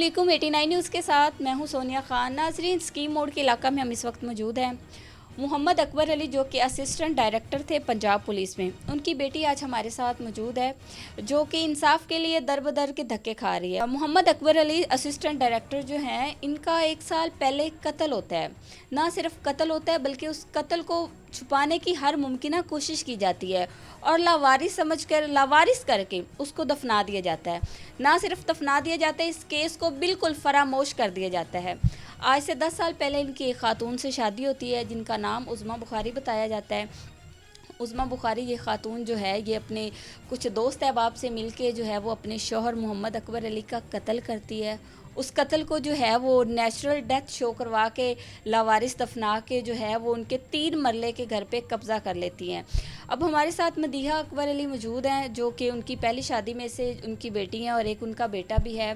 अस्सलामुअलैकुम 89 न्यूज़ के साथ मैं हूं सोनिया खान। नाजरीन, स्कीम मोड़ के इलाका में हम इस वक्त मौजूद हैं। मोहम्मद अकबर अली जो कि असिस्टेंट डायरेक्टर थे पंजाब पुलिस में, उनकी बेटी आज हमारे साथ मौजूद है जो कि इंसाफ के लिए दर बदर के धक्के खा रही है। मोहम्मद अकबर अली असिस्टेंट डायरेक्टर जो हैं, इनका 1 साल पहले कत्ल होता है। ना सिर्फ कत्ल होता है बल्कि उस कत्ल को छुपाने की हर मुमकिन कोशिश की जाती है और लावारिस करके उसको दफना दिया जाता है। ना सिर्फ दफना दिया जाता है, इस केस को बिल्कुल फरामोश कर दिया जाता है। आज से 10 साल पहले इनकी एक खातून से शादी होती है जिनका नाम उज़्मा बुखारी बताया जाता है। उज़्मा बुखारी ये खातून जो है, ये अपने कुछ दोस्त अहबाब से मिलके जो है वो अपने शौहर मोहम्मद अकबर अली का कत्ल करती है। उस कत्ल को जो है वो नेचुरल डेथ शो करवा के लावारिस दफना के जो है वो उनके 3 मरले के घर पे कब्ज़ा कर लेती हैं। अब हमारे साथ मदीहा अकबर अली मौजूद हैं जो कि उनकी पहली शादी में से उनकी बेटी हैं और एक उनका बेटा भी है।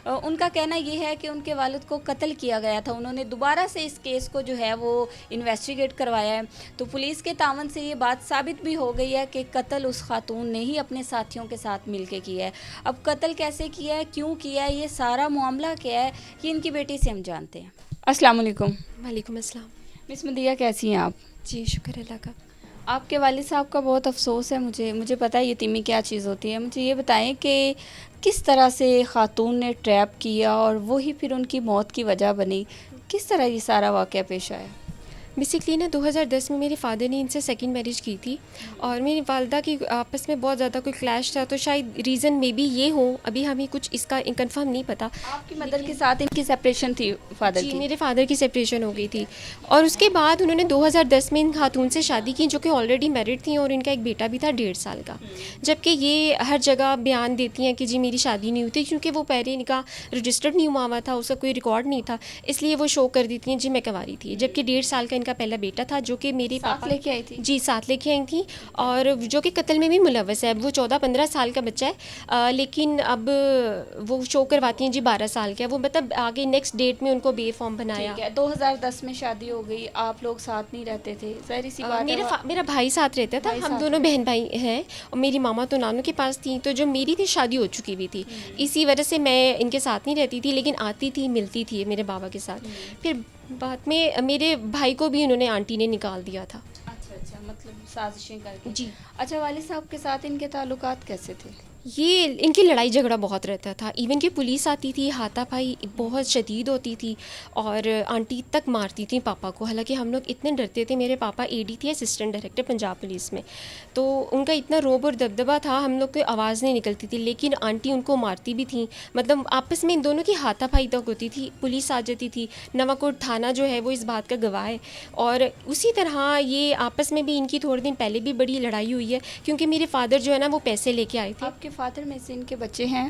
उनका कहना ये है कि उनके वालिद को कत्ल किया गया था। उन्होंने दोबारा से इस केस को जो है वो इन्वेस्टिगेट करवाया है, तो पुलिस के तावन से ये बात साबित भी हो गई है कि कत्ल उस खातून ने ही अपने साथियों के साथ मिल के किया है। अब कत्ल कैसे किया है, क्यों किया है, ये सारा मामला क्या है, ये इनकी बेटी से हम जानते हैं। अस्सलाम वालेकुम। वालेकुम अस्सलाम। मिस मदीहा, कैसी हैं आप? जी शुक्र अल्लाह का। आपके वालिद साहब का बहुत अफसोस है। मुझे पता है यतीमी क्या चीज़ होती है। मुझे ये बताएं कि किस तरह से ख़ातून ने ट्रैप किया और वही फिर उनकी मौत की वजह बनी, किस तरह ये सारा वाक़या पेश आया? बेसिकली ना 2010 में मेरे फ़ादर ने इनसे सेकंड मैरिज की थी और मेरी वालदा की आपस में बहुत ज़्यादा कोई क्लैश था, तो शायद रीज़न मे बी ये हो, अभी हमें कुछ इसका कंफर्म नहीं पता। आपकी मदर के साथ इनकी सेपरेशन थी फादर जी, की? मेरे फादर की सेपरेशन हो गई थी और उसके बाद उन्होंने 2010 में इन खातून से शादी की जो कि ऑलरेडी मैरिड थी और इनका एक बेटा भी था 1.5 साल का। जबकि ये हर जगह बयान देती हैं कि जी मेरी शादी नहीं हुई थी, क्योंकि वो पहले इनका रजिस्टर्ड नहीं हुआ था, उसका कोई रिकॉर्ड नहीं था, इसलिए वो शो कर देती हैं जी मैं कंवारी थी। जबकि 1.5 साल का का पहला बेटा था जो कि मेरे पापा लेके आई थी। जी साथ लेके आई थी और जो कि कत्ल में भी मुलव्वस है। वो 14-15 साल का बच्चा है, लेकिन अब वो शो करवाती हैं जी 12 साल का है। वो मतलब आगे नेक्स्ट डेट में उनको बे फॉर्म बनाया। ठीक है, 2010 में शादी हो गई, आप लोग साथ नहीं रहते थे, ज़ाहिर सी बात है। मेरा भाई साथ रहता था, हम दोनों बहन भाई हैं और मेरी मामा तो नानू के पास थी, तो जो मेरी थी शादी हो चुकी भी थी, इसी वजह से मैं इनके साथ नहीं रहती थी, लेकिन आती थी मिलती थी मेरे बाबा के साथ। फिर बाद में मेरे भाई को भी उन्होंने आंटी ने निकाल दिया था। अच्छा, मतलब साजिशें करके। जी। अच्छा, वालिद साहब के साथ इनके ताल्लुकात कैसे थे? ये इनकी लड़ाई झगड़ा बहुत रहता था, इवन कि पुलिस आती थी, हाथापाई बहुत शदीद होती थी और आंटी तक मारती थी पापा को। हालांकि हम लोग इतने डरते थे, मेरे पापा एडी थे, असिस्टेंट डायरेक्टर पंजाब पुलिस में, तो उनका इतना रोब और दबदबा था, हम लोग को आवाज़ नहीं निकलती थी, लेकिन आंटी उनको मारती भी थी। मतलब आपस में इन दोनों की हाथापाई तक होती थी, पुलिस आ जाती थी। नवाकोट थाना जो है वो इस बात का गवाह है। और उसी तरह ये आपस में भी इनकी थोड़े दिन पहले भी बड़ी लड़ाई हुई है, क्योंकि मेरे फादर जो है ना वो पैसे लेके आए थे। आपके फादर में से इनके बच्चे हैं?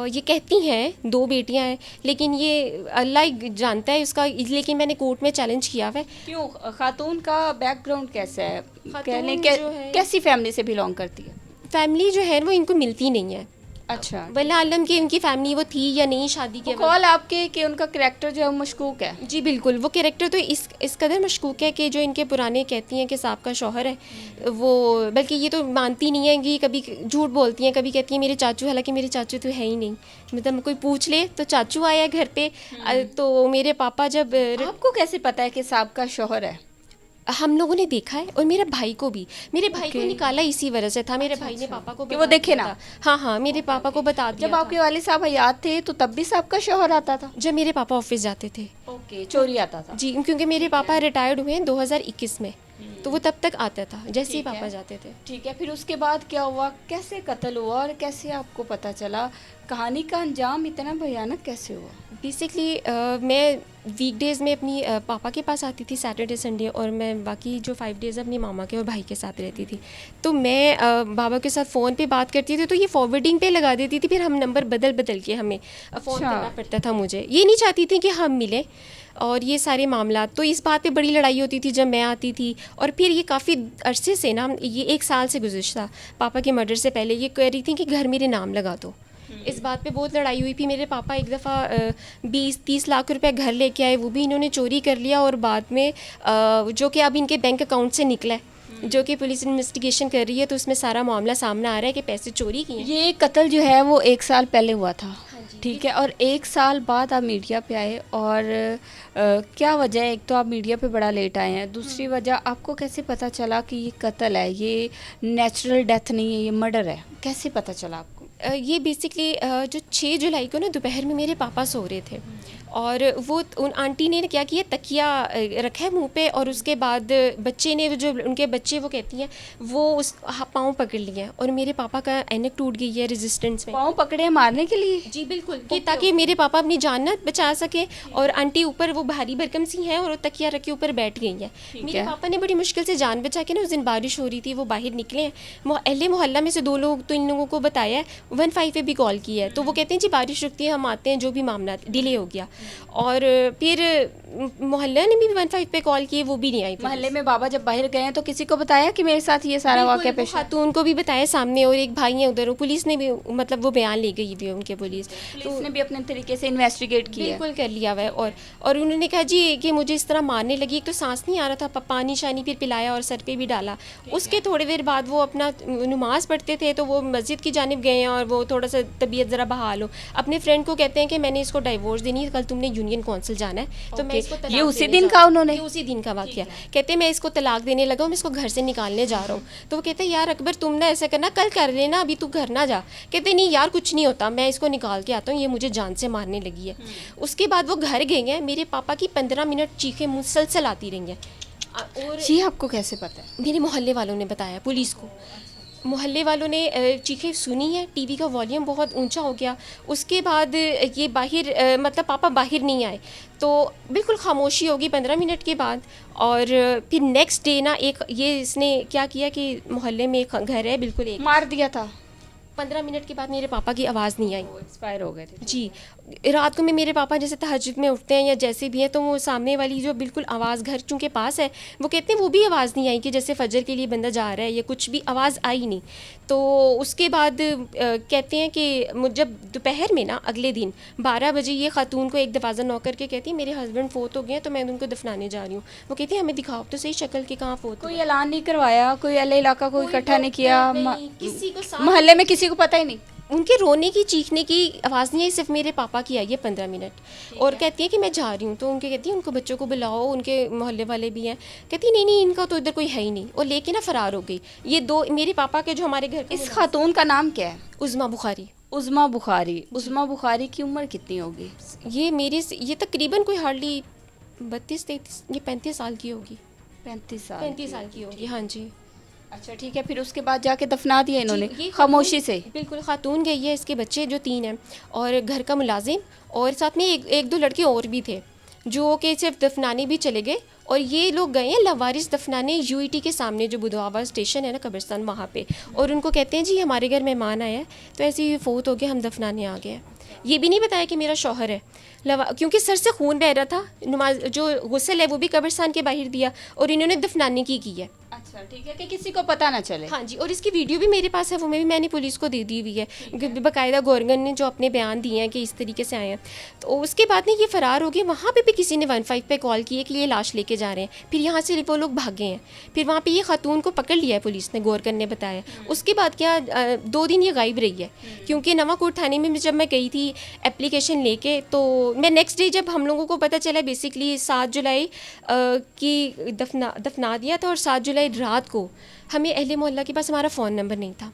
ये कहती हैं 2 बेटियां हैं, लेकिन ये अल्लाह ही जानता है उसका, लेकिन मैंने कोर्ट में चैलेंज किया हुआ है। क्यों? खातून का बैकग्राउंड कैसा है? खातून जो है कैसी फैमिली से बिलोंग करती है? फैमिली जो है वो इनको मिलती नहीं है। अच्छा, वल्लाह आलम की इनकी फैमिली वो थी या नहीं शादी के कॉल आपके कि उनका कैरेक्टर जो है वो मशकूक है? जी बिल्कुल, वो कैरेक्टर तो इस कदर मशकूक है कि जो इनके पुराने कहती हैं कि साहब का शौहर है, वो बल्कि ये तो मानती नहीं है, कि कभी झूठ बोलती हैं, कभी कहती हैं मेरे चाचू, हालांकि मेरे चाचू तो है ही नहीं। मतलब कोई पूछ ले तो चाचू आया घर पे, तो मेरे पापा जब आपको कैसे पता है कि साहब का शौहर है? हम लोगों ने देखा है और मेरे भाई को भी, मेरे भाई को निकाला इसी वजह से था। मेरे भाई ने पापा को कि वो देखे ना। हाँ, मेरे पापा को बता दिया जब आपके वालिद साहब हयात थे तो तब भी साहब का शौहर आता था? जब मेरे पापा ऑफिस जाते थे। ओके, चोरी आता था? जी, क्योंकि मेरे पापा रिटायर्ड हुए हैं 2021 में, तो वो तब तक आता था जैसे ही पापा जाते थे। ठीक है, फिर उसके बाद क्या हुआ, कैसे कत्ल हुआ और कैसे आपको पता चला? कहानी का अंजाम इतना भयानक कैसे हुआ? बेसिकली मैं वीकडेज़ में अपनी पापा के पास आती थी सैटरडे संडे, और मैं बाकी जो 5 डेज़ अपनी मामा के और भाई के साथ रहती थी। तो मैं बाबा के साथ फ़ोन पे बात करती थी, तो ये फॉरवर्डिंग पे लगा देती थी, फिर हम नंबर बदल बदल के हमें फ़ोन करना पड़ता था। मुझे ये नहीं चाहती थी कि हम मिलें, और ये सारे मामला, तो इस बात पे बड़ी लड़ाई होती थी जब मैं आती थी। और फिर ये काफ़ी अरसे से ना, ये 1 साल से गुज़श्ता पापा के मर्डर से पहले ये कह रही थी कि घर मेरे नाम लगा दो। इस बात पे बहुत लड़ाई हुई। फिर मेरे पापा एक दफ़ा 20-30 लाख रुपए घर लेके आए, वो भी इन्होंने चोरी कर लिया, और बाद में जो कि अब इनके बैंक अकाउंट से निकला है, जो कि पुलिस इन्वेस्टिगेशन कर रही है, तो उसमें सारा मामला सामने आ रहा है कि पैसे चोरी किए। ये कत्ल जो है वो 1 साल पहले हुआ था? हाँ जी। ठीक है, और 1 साल बाद आप मीडिया पे आए, और क्या वजह है? एक तो आप मीडिया पे बड़ा लेट आए हैं, दूसरी वजह आपको कैसे पता चला कि ये कत्ल है, ये नेचुरल डेथ नहीं है, ये मर्डर है? कैसे पता चला आपको? ये बेसिकली जो 6 जुलाई को ना दोपहर में मेरे पापा सो रहे थे, और वो उन आंटी ने क्या किया, तकिया रखा है मुंह पे, और उसके बाद बच्चे ने, जो उनके बच्चे, वो कहती हैं, वो उस पाँव पकड़ लिए हैं, और मेरे पापा का ऐनक टूट गई है रेजिस्टेंस में। पाँव पकड़े हैं मारने के लिए? जी बिल्कुल, कि ताकि मेरे पापा अपनी जान ना बचा सके, और आंटी ऊपर वो भारी भरकम सी हैं और वो तकिया रख के ऊपर बैठ गई हैं। मेरे पापा ने बड़ी मुश्किल से जान बचा के ना, उस दिन बारिश हो रही थी, वो बाहर निकले हैं, अहले मोहल्ला में से 2 लोग, तो इन लोगों को बताया है, 15 पे भी कॉल की है, तो वो कहते हैं जी बारिश रुकती है, हम आते हैं, जो भी मामला डिले हो गया। और फिर मोहल्ले ने भी 15 पे कॉल किए, वो भी नहीं आई। मोहल्ले में बाबा जब बाहर गए हैं तो किसी को बताया कि मेरे साथ ये सारा वाक़या पेश है? खातून को भी बताया सामने, और एक भाई है उधर, पुलिस ने भी, मतलब वो बयान ले गई भी उनके, पुलिस ने भी अपने तरीके से इन्वेस्टिगेट किया है? बिल्कुल कर लिया हुआ है। और उन्होंने कहा जी कि मुझे इस तरह मारने लगी, एक तो सांस नहीं आ रहा था, पानी शानी फिर पिलाया और सर पे भी डाला। उसके थोड़ी देर बाद वो अपना नमाज पढ़ते थे, तो वो मस्जिद की जानिब गए हैं, और वो थोड़ा सा तबीयत ज़रा बहाल हो, अपने फ्रेंड को कहते हैं कि मैंने इसको डाइवोर्स देनी है, कल तुमने यूनियन काउंसिल जाना है, तो मैं इसको तलाक ये उसी देने दिन जा- का उन्होंने? ये उसी दिन का वाक़या। कहते हैं मैं इसको तलाक देने लगा हूँ, मैं इसको घर से निकालने जा रहा हूँ। तो वो कहते हैं यार अकबर, तुम ना ऐसा करना, कल कर लेना, अभी तू घर ना जा। कहते नहीं यार कुछ नहीं होता, मैं इसको निकाल के आता हूँ, ये मुझे जान से मारने लगी है। उसके बाद वो घर गए हैं, मेरे पापा की 15 मिनट चीखें मुसलसल आती रही हैं। और जी, आपको कैसे पता है? मेरे मोहल्ले वालों ने बताया पुलिस को। मोहल्ले वालों ने चीखें सुनी है, टीवी का वॉल्यूम बहुत ऊंचा हो गया। उसके बाद ये बाहर, मतलब पापा बाहर नहीं आए, तो बिल्कुल खामोशी होगी 15 मिनट के बाद। और फिर नेक्स्ट डे ना, एक ये इसने क्या किया कि मोहल्ले में एक घर है, बिल्कुल एक मार दिया था? 15 मिनट के बाद मेरे पापा की आवाज़ नहीं आई। एक्सपायर हो गए थे? जी, रात को में मेरे पापा जैसे तहज्जुद में उठते हैं या जैसे भी हैं, तो वो सामने वाली जो बिल्कुल आवाज़, घर चूँकि पास है, वो कहते हैं वो भी आवाज़ नहीं आई कि जैसे फजर के लिए बंदा जा रहा है, या कुछ भी आवाज़ आई नहीं। तो उसके बाद कहते हैं कि जब दोपहर में ना अगले दिन 12 बजे ये खातून को एक दरवाज़ा नॉक करके कहती है मेरे हस्बैंड फोत हो गए हैं, तो मैं उनको दफनाने जा रही हूँ। वो कहती है हमें दिखाओ तो सही शक्ल के कहाँ फोत हो कोई ऐलान नहीं करवाया? कोई अहले इलाका कोई इकट्ठा नहीं किया? किसी को मोहल्ले में किसी को पता ही नहीं? उनके रोने की चीखने की आवाज़ नहीं आई, सिर्फ मेरे पापा की आई है 15 मिनट। और कहती है कि मैं जा रही हूँ, तो उनके कहती है उनको बच्चों को बुलाओ, उनके मोहल्ले वाले भी हैं। कहती नहीं नहीं इनका तो इधर कोई है ही नहीं, और लेके ना फ़रार हो गई। ये 2 मेरे पापा के जो हमारे घर, इस खातून का नाम क्या है? उज़्मा बुखारी। उज़्मा बुखारी। उज़्मा बुखारी की उम्र कितनी होगी? ये तकरीबन कोई हार्डली 32-33 ये 35 साल की होगी। 35 साल? 35 साल की होगी, हाँ जी। अच्छा ठीक है, फिर उसके बाद जाके दफना दिया इन्होंने ये खामोशी से? बिल्कुल, खातून गई है, इसके बच्चे जो 3 हैं, और घर का मुलाजिम, और साथ में एक 2 लड़के और भी थे, जो कि सिर्फ दफनाने भी चले गए। और ये लोग गए हैं लवारिस दफनाने यूईटी के सामने, जो बुधवावा स्टेशन है ना, कब्रिस्तान, वहाँ पे। और उनको कहते हैं जी हमारे घर मेहमान आया है, तो ऐसे ही फोत हो गया, हम दफनाने आ गए हैं। ये भी नहीं बताया कि मेरा शौहर है, क्योंकि सर से खून बह रहा था। नमाज जो गुस्ल है वो भी कब्रिस्तान के बाहर दिया, और इन्होंने दफनाने की है। अच्छा ठीक है, कि किसी को पता ना चले। हाँ जी, और इसकी वीडियो भी मेरे पास है, वो मैंने पुलिस को दे दी हुई है, बाकायदा गवर्नर ने जो अपने बयान दिए हैं कि इस तरीके से आए हैं। तो उसके बाद में ये फ़रार हो गए। वहाँ पे भी किसी ने 15 पे कॉल की है कि ये लाश लेके जा रहे हैं। फिर यहाँ से वो लोग भागे हैं, फिर वहाँ पे ये खातून को पकड़ लिया है पुलिस ने, गवर्नर ने बताया। उसके बाद क्या 2 दिन ये गायब रही है, क्योंकि नवाकोट थाने में जब मैं गई थी एप्लीकेशन लेके, तो मैं नेक्स्ट डे जब हम लोगों को पता चला, बेसिकली 7 जुलाई की दफना दिया था, और 7 जुलाई रात को हमें अहले मोहल्ला के पास हमारा फ़ोन नंबर नहीं था।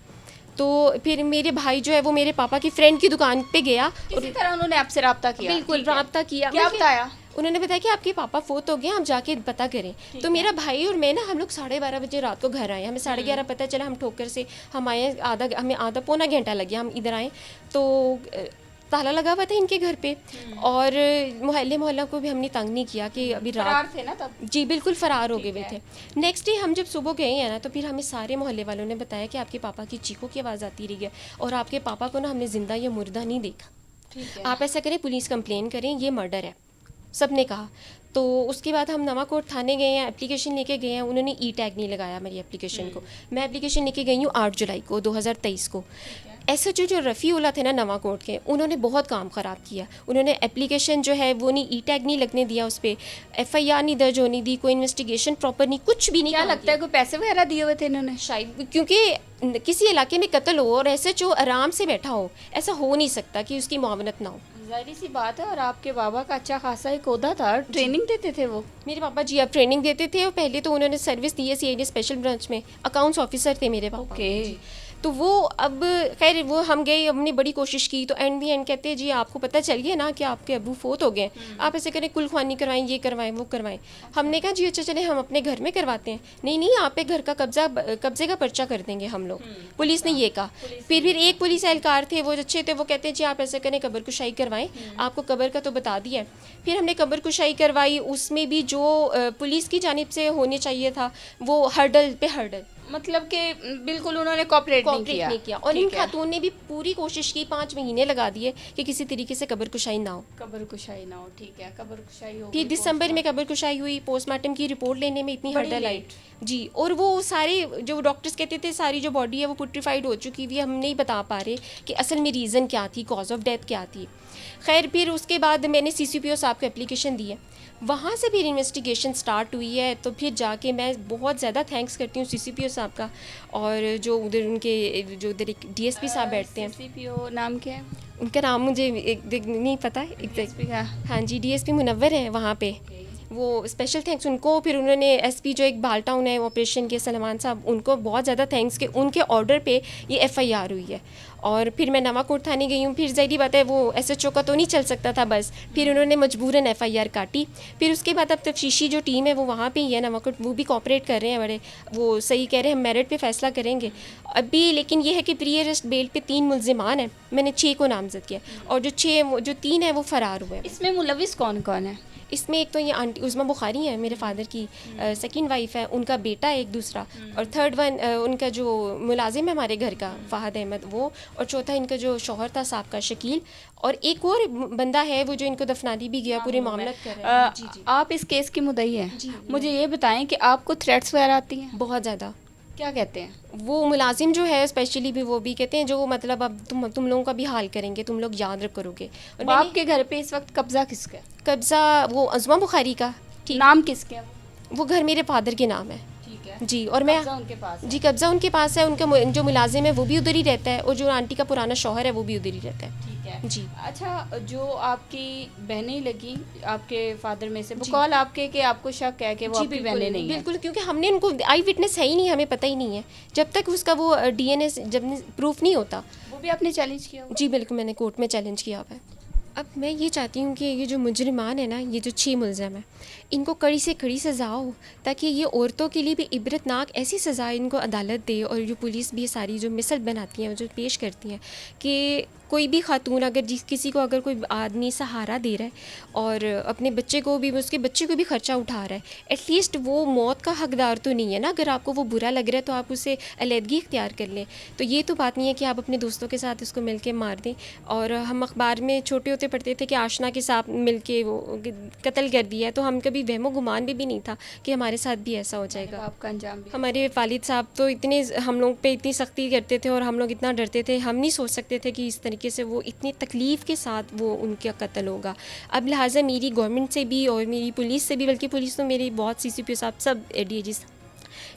तो फिर मेरे भाई जो है वो मेरे पापा की फ्रेंड की दुकान पे गया, किसी तरह उन्होंने आपसे रब्ता किया? बिल्कुल रब्ता किया। क्या बताया? उन्होंने बताया कि आपके पापा फोत हो गए, आप जाके पता करें। तो मेरा भाई और मैं ना, हम लोग 12:30 बजे रात को घर आए। हमें 11:30 पता चला, हम ठोकर से हम आए, हमें आधा पौना घंटा लग गया, हम इधर आए तो ताला लगा हुआ था इनके घर पे। और मोहल्ला को भी हमने तंग नहीं किया कि अभी रात थे ना तब? जी बिल्कुल फ़रार हो गए हुए थे। नेक्स्ट डे हम जब सुबह गए हैं ना, तो फिर हमें सारे मोहल्ले वालों ने बताया कि आपके पापा की चीखों की आवाज़ आती रही है, और आपके पापा को ना हमने ज़िंदा या मुर्दा नहीं देखा। आप ऐसा करें, पुलिस कंप्लेन करें, ये मर्डर है, सब ने कहा। तो उसके बाद हम नवाकोट थाने गए हैं, एप्लीकेशन लेके गए हैं। उन्होंने ई टैग नहीं लगाया मेरी एप्लीकेशन को। मैं एप्लीकेशन लेके गई हूँ 8 जुलाई को 2023 को। ऐसा जो रफ़ीउल्लाह थे ना नवाकोट के, उन्होंने बहुत काम ख़राब किया। उन्होंने एप्लीकेशन जो है वो नहीं, ई टैग नहीं लगने दिया, उस पर FIR नहीं दर्ज होने दी, कोई इन्वेस्टिगेशन प्रॉपर नहीं, कुछ भी नहीं क्या काम लगता है कोई पैसे वगैरह दिए हुए थे इन्होंने? शायद क्योंकि किसी इलाके में कत्ल हो और SHO आराम से बैठा हो, ऐसा हो नहीं सकता कि उसकी मुआवनत ना हो। जाहिर सी बात है। और आपके बाबा का अच्छा खासा एक ओहदा था, ट्रेनिंग देते थे वो। मेरे पापा जी अब ट्रेनिंग देते थे, और पहले तो उन्होंने सर्विस दी है CID स्पेशल ब्रांच में, अकाउंट्स ऑफिसर थे मेरे पापा। ओके। जी। तो वो अब खैर वो हम गए, हमने बड़ी कोशिश की, तो एंड भी एंड कहते हैं जी आपको पता चल गया ना कि आपके अबू फोत हो गए, आप ऐसे करें कुल ख्वानी करवाएं, ये करवाएं वो करवाएं। हमने कहा जी अच्छा चले हम अपने घर में करवाते हैं। नहीं आप पे घर का कब्जे का पर्चा कर देंगे हम लोग। पुलिस ने ये कहा। फिर एक पुलिस एहलकार थे, वो अच्छे थे, वो कहते हैं जी आप ऐसे करें कब्र कुशाई करवाएं, आपको कब्र का तो बता दिया है। फिर हमने कब्र कुशाई करवाई, उसमें भी जो पुलिस की जानिब से होने चाहिए था वो हर्डल पे हर्डल, मतलब कि बिल्कुल उन्होंने कोऑपरेट नहीं किया। और इन ठीक है। खातून ने भी पूरी कोशिश की, 5 महीने लगा दिए कि किसी तरीके से कब्र कुशाई ना हो। कब्र कुशाई ना हो, ठीक है, कब्र कुशाई हो फिर गई, दिसंबर में कब्र कुशाई हुई, पोस्टमार्टम की रिपोर्ट लेने में इतनी बड़ी हड़ल आई लेट। जी। और वो सारे जो डॉक्टर्स कहते थे सारी जो बॉडी है वो पुट्रीफाइड हो चुकी हुई है, हम नहीं बता पा रहे कि असल में रीज़न क्या थी, कॉज ऑफ डेथ क्या थी। खैर फिर उसके बाद मैंने CCPO साहब को एप्लीकेशन दी है, वहाँ से फिर इन्वेस्टिगेशन स्टार्ट हुई है। तो फिर जाके मैं बहुत ज़्यादा थैंक्स करती हूँ CCPO साहब का, और जो उधर उनके जो उधर एक DSP साहब बैठते हैं, CCPO नाम क्या है? उनका नाम मुझे नहीं पता है एग्जैक्ट। DSP का? हाँ जी, DSP मुनव्वर हैं वहाँ पे, वो स्पेशल थैंक्स उनको। फिर उन्होंने SP जो एक बाल टाउन है ऑपरेशन के सलमान साहब, उनको बहुत ज़्यादा थैंक्स कि उनके ऑर्डर पे ये FIR हुई है। और फिर मैं नवाकोट थाने गई हूँ, फिर ज़ाहिर बात है वो SHO का तो नहीं चल सकता था बस, फिर उन्होंने मजबूरन FIR काटी। फिर उसके बाद अब तफ्तीशी जो टीम है वो वहाँ पे ही है नवाकोट, वो भी कोऑपरेट कर रहे हैं बड़े, वो सही कह रहे हैं, हम मेरिट पे फैसला करेंगे अभी। लेकिन ये है कि प्री अरेस्ट बेल पे 3 मुल्जिमान हैं, मैंने 6 को नामजद किया, और जो 3 है वो फ़रार हुए हैं। इसमें मुलविस कौन कौन है? इसमें एक तो ये आंटी उज़मा बुखारी है, मेरे फादर की सेकंड वाइफ है, उनका बेटा है एक दूसरा, और थर्ड वन उनका जो मुलाजिम है हमारे घर का फ़ाहद अहमद वो, और चौथा इनका जो शौहर था साहब का शकील, और एक और बंदा है वो जो इनको दफनादी भी गया, पूरी मामलत कर रहा है। जी। आप इस केस की मुद्दई हैं। जी। मुझे ये बताएं कि आपको थ्रेट्स वगैरह आती हैं? बहुत ज़्यादा। क्या कहते हैं? वो मुलाजिम जो है स्पेशली भी वो भी कहते हैं जो मतलब अब तुम लोगों का भी हाल करेंगे, तुम लोग याद रख करोगे। और बाप के घर पे इस वक्त कब्जा किसका है? कब्ज़ा वो उज़मा बुखारी का। ठीक। नाम किसके है? वो घर मेरे फादर के नाम है। ठीक है जी। और मैं कब्जा उनके पास है। जी कब्ज़ा उनके पास है, उनका जो मुलाजिम है वो भी उधर ही रहता है, और जो आंटी का पुराना शौहर है वो भी उधर ही रहता है। ठीक है जी। अच्छा, जो आपकी बहनें लगी आपके फादर में से, वो जी। कॉल आपके कि आपको शक है कि वो आपकी बहनें नहीं है? बिल्कुल, क्योंकि हमने उनको आई विटनेस है ही नहीं, हमें पता ही नहीं है जब तक उसका वो DNA जब प्रूफ नहीं होता। वो भी आपने चैलेंज किया होगा? जी बिल्कुल, मैंने कोर्ट में चैलेंज किया हुआ है। अब मैं ये चाहती हूँ कि ये जो मुजरिमान है ना, ये जो 6 मुलज़म है, इनको कड़ी से कड़ी सज़ा हो, ताकि ये औरतों के लिए भी इबरतनाक ऐसी सज़ा इनको अदालत दे, और जो पुलिस भी सारी जो मिसल बनाती हैं जो पेश करती हैं कि कोई भी खातून अगर किसी को अगर कोई आदमी सहारा दे रहा है और अपने बच्चे को भी उसके बच्चे को भी ख़र्चा उठा रहा है, एटलीस्ट वो मौत का हकदार तो नहीं है ना। अगर आपको वो बुरा लग रहा है तो आप उसे अलहदगी इख्तियार कर लें। तो ये तो बात नहीं है कि आप अपने दोस्तों के साथ उसको मिल के मार दें। और हम अखबार में छोटे होते पढ़ते थे कि आशना के साथ मिल के वो कत्ल कर दिया है, तो हम कभी वहमो गुमान भी नहीं था कि हमारे साथ भी ऐसा हो जाएगा। आपका अंजाम भी। हमारे वालिद साहब तो इतने हम लोग पे इतनी सख्ती करते थे, और हम लोग इतना डरते थे, हम नहीं सोच सकते थे कि इस तरीके से वो इतनी तकलीफ़ के साथ वो उनका कत्ल होगा। अब लिहाजा मेरी गवर्नमेंट से भी और मेरी पुलिस से भी, बल्कि पुलिस तो मेरी बहुत CCPO साहब सब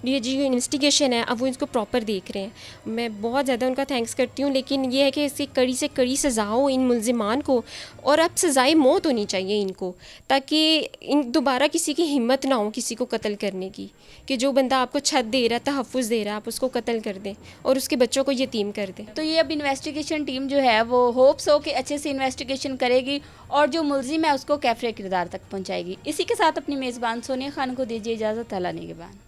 DIG की इन्वेस्टिगेशन है, अब वो इसको प्रॉपर देख रहे हैं, मैं बहुत ज़्यादा उनका थैंक्स करती हूँ। लेकिन ये है कि इसकी कड़ी से कड़ी सज़ा हो इन मुलजिमान को, और अब सज़ाए मौत होनी चाहिए इनको, ताकि इन दोबारा किसी की हिम्मत ना हो किसी को कत्ल करने की, कि जो बंदा आपको छत दे रहा है, तहफ़्फ़ुज़ दे रहा है, आप उसको कत्ल कर दें और उसके बच्चों को यतीम कर दें। तो ये अब इन्वेस्टिगेशन टीम जो है वो होप्स हो कि अच्छे से इन्वेस्टिगेशन करेगी और जो मुलजिम है उसको कैफरे किरदार तक पहुंचाएगी। इसी के साथ अपनी मेज़बान सोनिया खान को दीजिए इजाज़त। अल्लाह निगहबान।